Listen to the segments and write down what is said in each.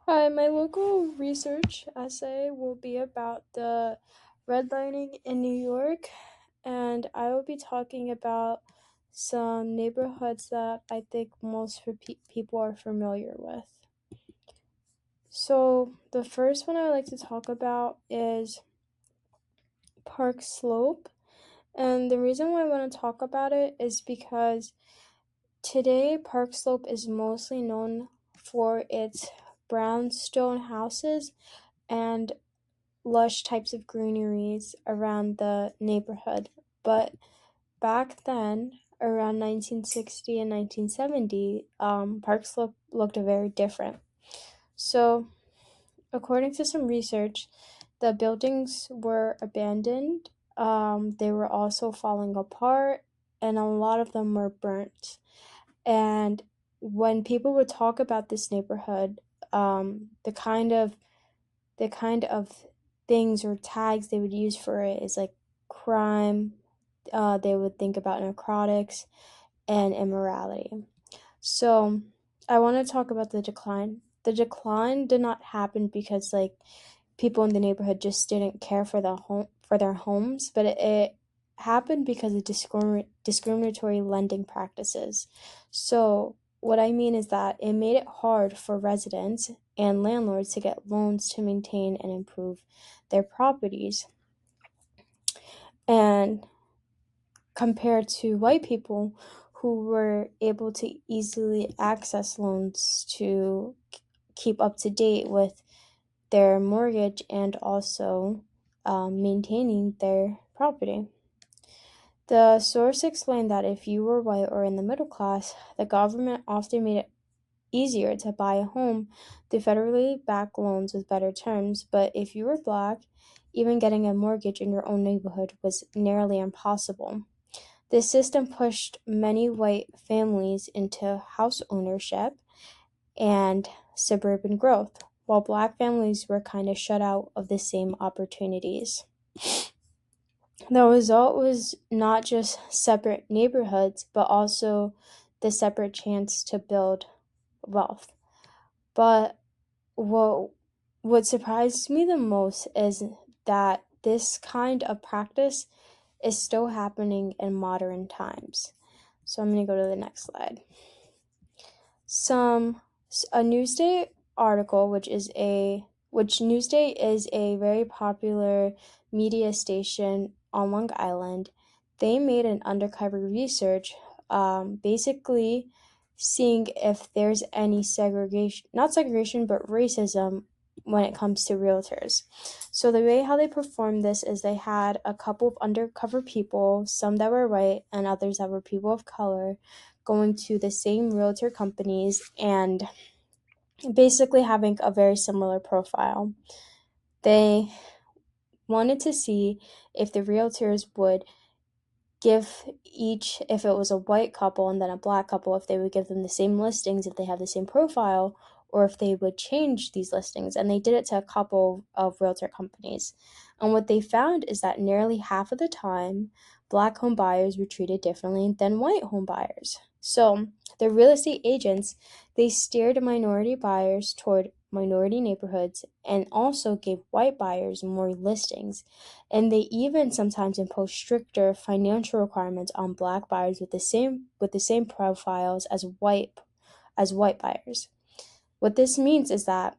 Hi, my local research essay will be about the redlining in New York, and I will be talking about some neighborhoods that I think most people are familiar with. So, the first one I would like to talk about is Park Slope, and the reason why I want to talk about it is because today Park Slope is mostly known for its brownstone houses and lush types of greeneries around the neighborhood. But back then, around 1960 and 1970, Park Slope looked very different. So, according to some research, the buildings were abandoned, they were also falling apart, and a lot of them were burnt. And when people would talk about this neighborhood, the kind of things or tags they would use for it is like crime. They would think about narcotics and immorality. So I want to talk about the decline. The decline did not happen because people in the neighborhood just didn't care for their homes, but it happened because of discriminatory lending practices. So what I mean is that it made it hard for residents and landlords to get loans to maintain and improve their properties. And compared to white people who were able to easily access loans to keep up to date with their mortgage and also maintaining their property. The source explained that if you were white or in the middle class, the government often made it easier to buy a home through federally backed loans with better terms, but if you were black, even getting a mortgage in your own neighborhood was nearly impossible. This system pushed many white families into house ownership and suburban growth, while black families were kind of shut out of the same opportunities. The result was not just separate neighborhoods, but also the separate chance to build wealth. But what what surprised me the most is that this kind of practice is still happening in modern times. So I'm going to go to the next slide. Some a Newsday article, which Newsday is a very popular media station on Long Island. They made an undercover research, basically seeing if there's any segregation, not segregation, but racism when it comes to realtors. So the way how they performed this is they had a couple of undercover people, some that were white and others that were people of color, going to the same realtor companies and basically having a very similar profile. They wanted to see if the realtors would give each, if it was a white couple and then a black couple, if they would give them the same listings, if they have the same profile, or if they would change these listings. And they did it to a couple of realtor companies. And what they found is that nearly half of the time, black home buyers were treated differently than white home buyers. So the real estate agents, they steered minority buyers toward minority neighborhoods and also gave white buyers more listings, and they even sometimes impose stricter financial requirements on black buyers with the same profiles as white buyers. What this means is that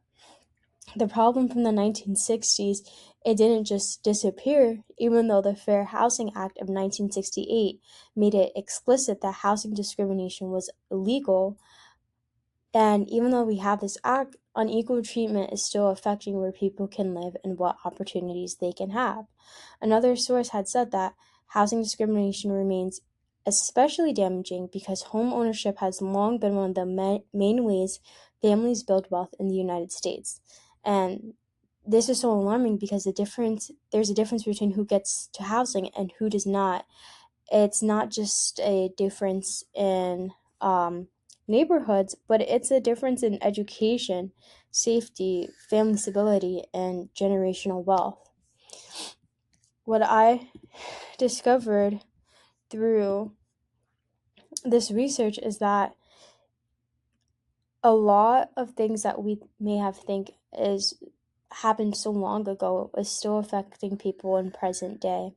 the problem from the 1960s, it didn't just disappear, even though the Fair Housing Act of 1968 made it explicit that housing discrimination was illegal. And even though we have this act, unequal treatment is still affecting where people can live and what opportunities they can have. Another source had said that housing discrimination remains especially damaging because home ownership has long been one of the main ways families build wealth in the United States. And this is so alarming because there's a difference between who gets to housing and who does not. It's not just a difference in neighborhoods, but it's a difference in education, safety, family stability, and generational wealth. What I discovered through this research is that a lot of things that we may have think is happened so long ago is still affecting people in present day.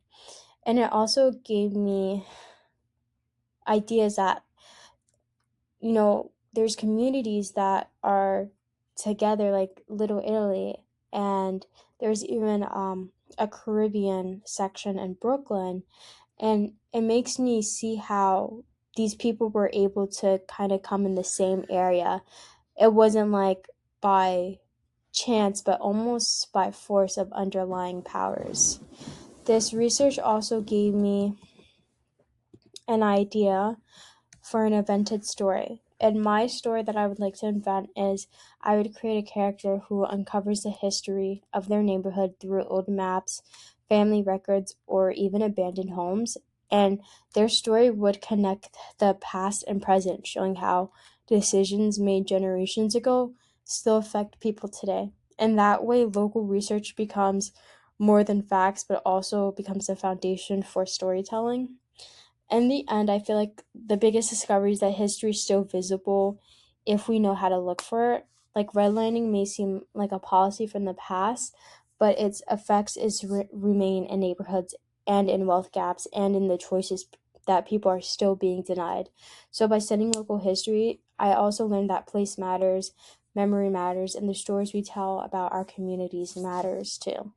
And it also gave me ideas that, there's communities that are together, like Little Italy, and there's even a Caribbean section in Brooklyn. And it makes me see how these people were able to kind of come in the same area. It wasn't like by chance, but almost by force of underlying powers. This research also gave me an idea for an invented story. And my story that I would like to invent is I would create a character who uncovers the history of their neighborhood through old maps, family records, or even abandoned homes. And their story would connect the past and present, showing how decisions made generations ago still affect people today. And that way, local research becomes more than facts, but also becomes the foundation for storytelling. In the end, I feel like the biggest discovery is that history is still visible if we know how to look for it. Like redlining may seem like a policy from the past, but its effects remain in neighborhoods and in wealth gaps and in the choices that people are still being denied. So by studying local history, I also learned that place matters, memory matters, and the stories we tell about our communities matters too.